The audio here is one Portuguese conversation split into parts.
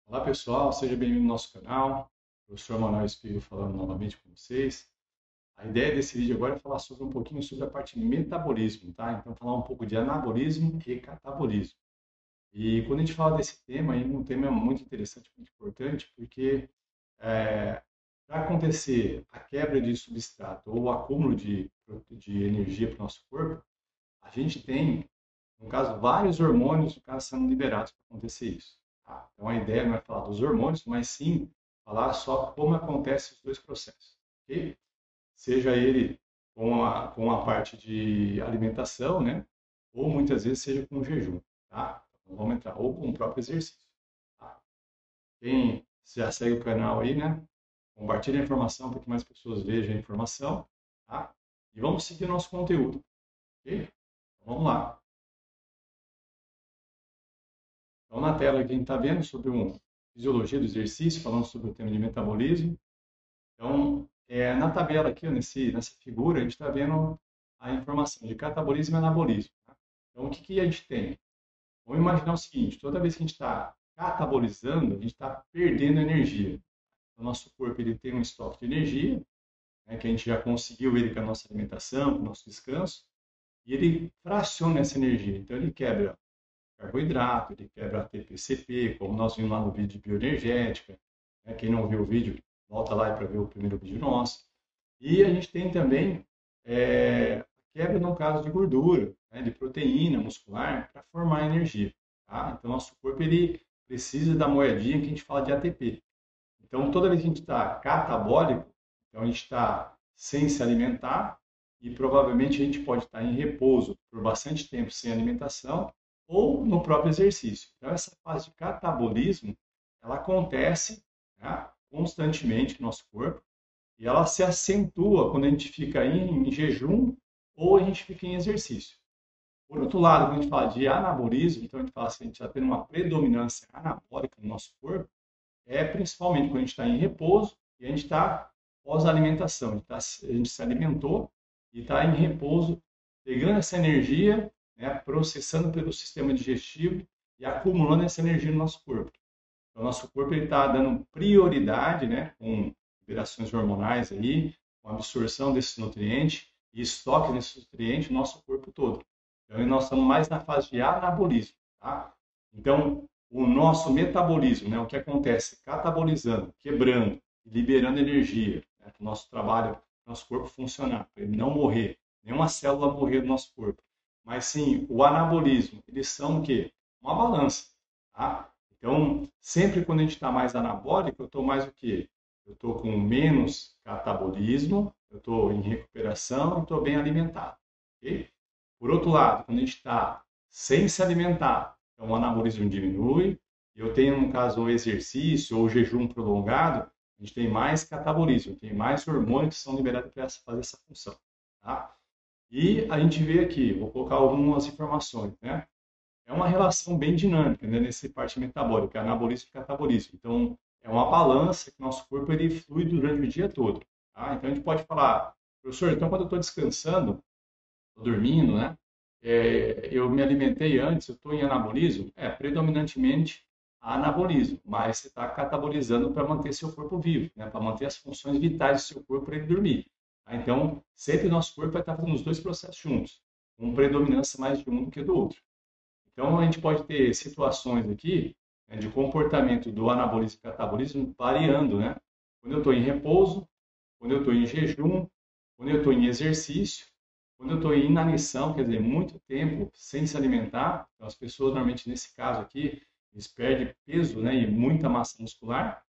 Olá pessoal, seja bem-vindo ao nosso canal. Professor Manuel Espírito falando novamente com vocês. A ideia desse vídeo agora é falar sobre um pouquinho sobre a parte de metabolismo, tá? Então falar um pouco de anabolismo e catabolismo. E quando a gente fala desse tema, aí um tema muito interessante, muito importante, porque para acontecer a quebra de substrato ou o acúmulo de energia para o nosso corpo, a gente tem, no caso, vários hormônios no caso, sendo liberados para acontecer isso. Tá? Então a ideia não é falar dos hormônios, mas sim falar só como acontecem os dois processos. Ok? Seja ele com a parte de alimentação, né? Ou muitas vezes seja com o jejum. Tá? Então, vamos entrar, ou com o próprio exercício. Tá? Quem já segue o canal aí, né? Compartilhe a informação para que mais pessoas vejam a informação. Tá? E vamos seguir o nosso conteúdo. Ok? Então, vamos lá. Então, na tela aqui a gente está vendo sobre uma fisiologia do exercício, falando sobre o tema de metabolismo. Então, na tabela aqui, ó, nessa figura, a gente está vendo a informação de catabolismo e anabolismo. Tá? Então, o que a gente tem? Vamos imaginar o seguinte, toda vez que a gente está catabolizando, a gente está perdendo energia. O nosso corpo ele tem um estoque de energia, né, que a gente já conseguiu ele com a nossa alimentação, com o nosso descanso, e ele fraciona essa energia. Então, ele quebra carboidrato, ele quebra ATP-CP, como nós vimos lá no vídeo de bioenergética. Né? Quem não viu o vídeo, volta lá para ver o primeiro vídeo nosso. E a gente tem também quebra no caso de gordura, né? De proteína muscular para formar energia. Tá? Então, nosso corpo ele precisa da moedinha que a gente fala de ATP. Então, toda vez que a gente está catabólico, então a gente está sem se alimentar e provavelmente a gente pode estar em repouso por bastante tempo sem alimentação ou no próprio exercício. Então, essa fase de catabolismo, ela acontece, né, constantemente no nosso corpo e ela se acentua quando a gente fica em jejum ou a gente fica em exercício. Por outro lado, quando a gente fala de anabolismo, então a gente fala assim, a gente está tendo uma predominância anabólica no nosso corpo, principalmente quando a gente está em repouso e a gente está pós-alimentação. A gente se alimentou e está em repouso, pegando essa energia, né, processando pelo sistema digestivo e acumulando essa energia no nosso corpo. Então, o nosso corpo está dando prioridade, né, com liberações hormonais aí, com absorção desses nutrientes e estoque desses nutrientes no nosso corpo todo. Então, nós estamos mais na fase de anabolismo. Tá? Então, o nosso metabolismo, né, o que acontece? Catabolizando, quebrando, liberando energia, né, para o nosso trabalho, nosso corpo funcionar, para ele não morrer, nenhuma célula morrer do nosso corpo. Mas sim, o anabolismo, eles são o quê? Uma balança. Tá? Então, sempre quando a gente está mais anabólico, eu estou mais o quê? Eu estou com menos catabolismo, eu estou em recuperação e estou bem alimentado. Okay? Por outro lado, quando a gente está sem se alimentar, então o anabolismo diminui, eu tenho, no caso, o exercício ou o jejum prolongado, a gente tem mais catabolismo, tem mais hormônios que são liberados para fazer essa função. Tá? E a gente vê aqui, vou colocar algumas informações, né? É uma relação bem dinâmica, né, nessa parte metabólica, anabolismo e catabolismo. Então, é uma balança que o nosso corpo ele flui durante o dia todo. Tá? Então, a gente pode falar, professor, então quando eu estou descansando, estou dormindo, né? Eu me alimentei antes, eu estou em anabolismo? Predominantemente anabolismo, mas você está catabolizando para manter seu corpo vivo, né? Para manter as funções vitais do seu corpo para ele dormir. Tá? Então, sempre o nosso corpo vai estar fazendo os dois processos juntos, com predominância mais de um do que do outro. Então, a gente pode ter situações aqui, né, de comportamento do anabolismo e catabolismo variando, né? Quando eu estou em repouso, quando eu estou em jejum, quando eu estou em exercício, quando eu estou em inanição, quer dizer, muito tempo sem se alimentar. Então, as pessoas, normalmente, nesse caso aqui, eles perdem peso, né, e muita massa muscular.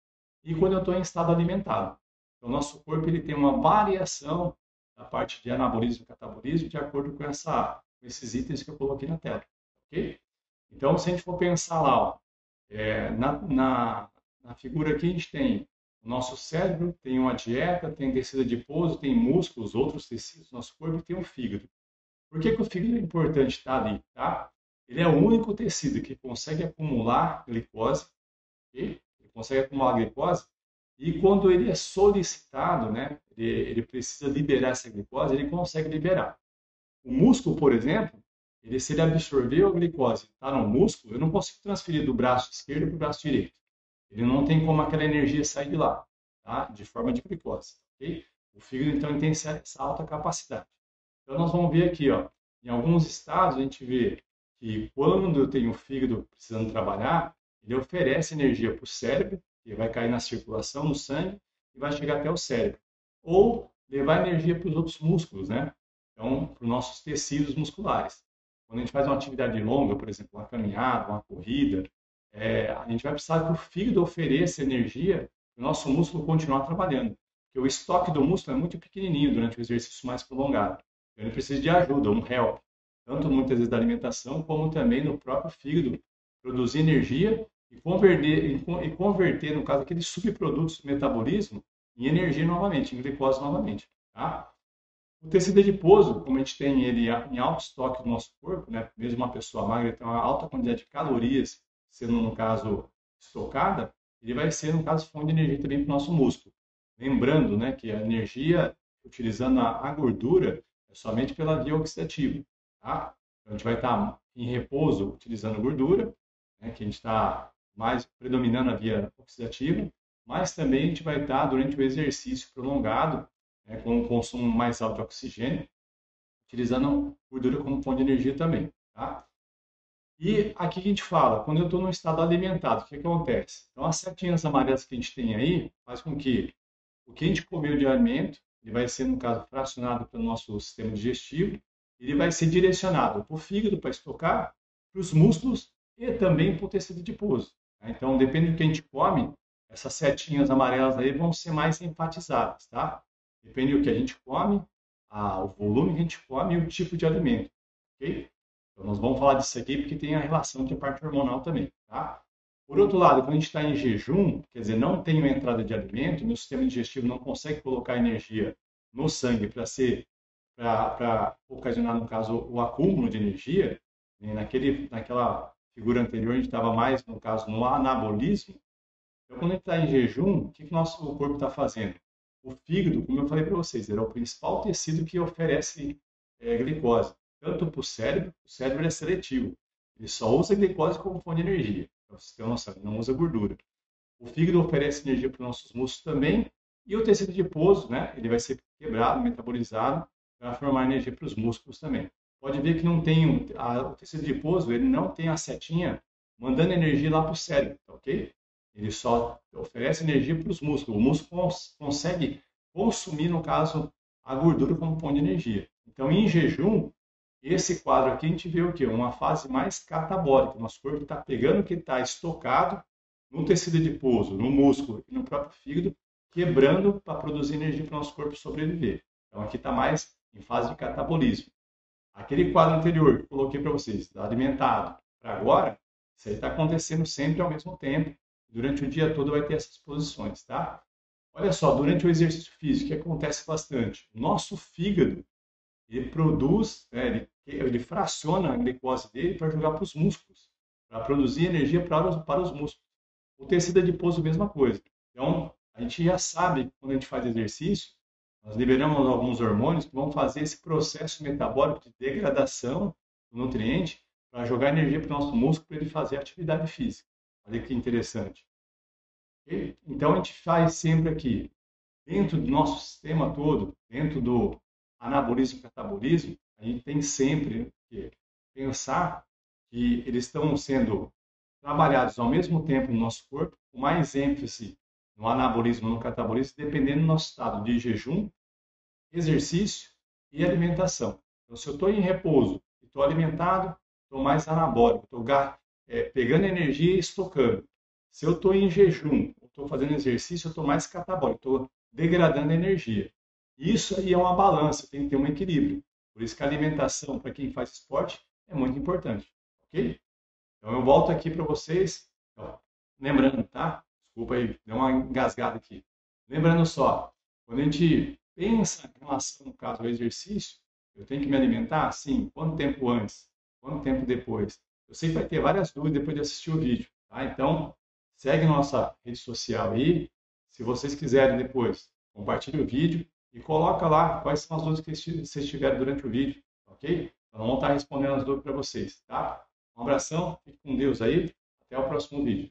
E quando eu estou em estado alimentado. Então, o nosso corpo ele tem uma variação da parte de anabolismo e catabolismo de acordo com com esses itens que eu coloquei na tela. Ok? Então, se a gente for pensar lá, ó, na figura aqui a gente tem o nosso cérebro, tem uma dieta, tem tecido adiposo, tem músculos, outros tecidos do nosso corpo e tem o fígado. Por que o fígado é importante estar ali? Tá? Ele é o único tecido que consegue acumular glicose, okay? Ele consegue acumular glicose e quando ele é solicitado, né, ele precisa liberar essa glicose, ele consegue liberar. O músculo, por exemplo, se ele absorver a glicose está no músculo, eu não consigo transferir do braço esquerdo para o braço direito. ele não tem como aquela energia sair de lá, tá? De forma de glicose, ok? O fígado, então, ele tem essa alta capacidade. Então, nós vamos ver aqui, ó, em alguns estados, a gente vê que quando eu tenho o fígado precisando trabalhar, ele oferece energia para o cérebro, que vai cair na circulação, no sangue, e vai chegar até o cérebro. Ou levar energia para os outros músculos, né? Então, para os nossos tecidos musculares. Quando a gente faz uma atividade longa, por exemplo, uma caminhada, uma corrida, a gente vai precisar que o fígado ofereça energia para o nosso músculo continuar trabalhando. Porque o estoque do músculo é muito pequenininho durante o exercício mais prolongado. Então, ele precisa de ajuda, um help. Tanto muitas vezes da alimentação, como também no próprio fígado, produzir energia e converter, no caso, aqueles subprodutos do metabolismo em energia novamente, em glicose novamente. Tá? O tecido adiposo, como a gente tem ele em alto estoque no nosso corpo, né? Mesmo uma pessoa magra tem uma alta quantidade de calorias, sendo, no caso, estocada, ele vai ser, no caso, fonte de energia também para o nosso músculo. Lembrando, né, que a energia, utilizando a gordura, é somente pela via oxidativa. Tá? Então, a gente vai estar em repouso utilizando gordura, né, que a gente está mais predominando a via oxidativa, mas também a gente vai estar, durante o exercício prolongado, né, com um consumo mais alto de oxigênio, utilizando gordura como fonte de energia também. Tá? E aqui a gente fala, quando eu estou no estado alimentado, o que acontece? Então, as setinhas amarelas que a gente tem aí faz com que o que a gente comeu de alimento, ele vai ser, no caso, fracionado pelo nosso sistema digestivo, ele vai ser direcionado para o fígado para estocar, para os músculos e também para o tecido adiposo. Tá? Então, depende do que a gente come, essas setinhas amarelas aí vão ser mais enfatizadas, tá? Depende do que a gente come, o volume que a gente come e o tipo de alimento, ok? Então, nós vamos falar disso aqui porque tem a relação com a parte hormonal também, tá? Por outro lado, quando a gente está em jejum, quer dizer, não tem uma entrada de alimento, meu sistema digestivo não consegue colocar energia no sangue para ocasionar, no caso, o acúmulo de energia, né? Naquela figura anterior, a gente estava mais, no caso, no anabolismo. Então, quando a gente está em jejum, o que o nosso corpo está fazendo? O fígado, como eu falei para vocês, ele é o principal tecido que oferece glicose, tanto para o cérebro é seletivo, ele só usa glicose como fonte de energia, para você ter uma noção, ele não usa gordura. O fígado oferece energia para os nossos músculos também, e o tecido adiposo, né, ele vai ser quebrado, metabolizado, para formar energia para os músculos também. Pode ver que não tem o tecido adiposo, ele não tem a setinha mandando energia lá para o cérebro, tá ok? Ele só oferece energia para os músculos. O músculo consegue consumir, no caso, a gordura como fonte de energia. Então, em jejum, esse quadro aqui a gente vê o quê? Uma fase mais catabólica. Nosso corpo está pegando o que está estocado no tecido adiposo, no músculo e no próprio fígado, quebrando para produzir energia para o nosso corpo sobreviver. Então, aqui está mais em fase de catabolismo. Aquele quadro anterior que eu coloquei para vocês, alimentado, para agora, isso aí está acontecendo sempre ao mesmo tempo. Durante o dia todo vai ter essas posições, tá? Olha só, durante o exercício físico, o que acontece bastante? O nosso fígado, ele produz, né, ele fraciona a glicose dele para jogar para os músculos, para produzir energia para os músculos. O tecido adiposo, mesma coisa. Então, a gente já sabe, quando a gente faz exercício, nós liberamos alguns hormônios que vão fazer esse processo metabólico de degradação do nutriente para jogar energia para o nosso músculo para ele fazer atividade física. Olha que interessante. Então, a gente faz sempre aqui, dentro do nosso sistema todo, dentro do anabolismo e catabolismo, a gente tem sempre que pensar que eles estão sendo trabalhados ao mesmo tempo no nosso corpo, com mais ênfase no anabolismo e no catabolismo, dependendo do nosso estado de jejum, exercício e alimentação. Então, se eu estou em repouso e estou alimentado, estou mais anabólico, estou pegando energia e estocando. Se eu estou em jejum, estou fazendo exercício, eu estou mais catabólico, estou degradando energia. Isso aí é uma balança, tem que ter um equilíbrio. Por isso que a alimentação, para quem faz esporte, é muito importante. Ok? Então eu volto aqui para vocês, ó, lembrando, tá? Desculpa aí, deu uma engasgada aqui. Lembrando só, quando a gente pensa em relação, no caso, ao exercício, eu tenho que me alimentar? Sim. Quanto tempo antes? Quanto tempo depois? Eu sei que vai ter várias dúvidas depois de assistir o vídeo, tá? Então, segue nossa rede social aí. Se vocês quiserem depois, compartilhe o vídeo e coloca lá quais são as dúvidas que vocês tiverem durante o vídeo, ok? Então, vamos estar respondendo as dúvidas para vocês, tá? Um abração, fique com Deus aí, até o próximo vídeo.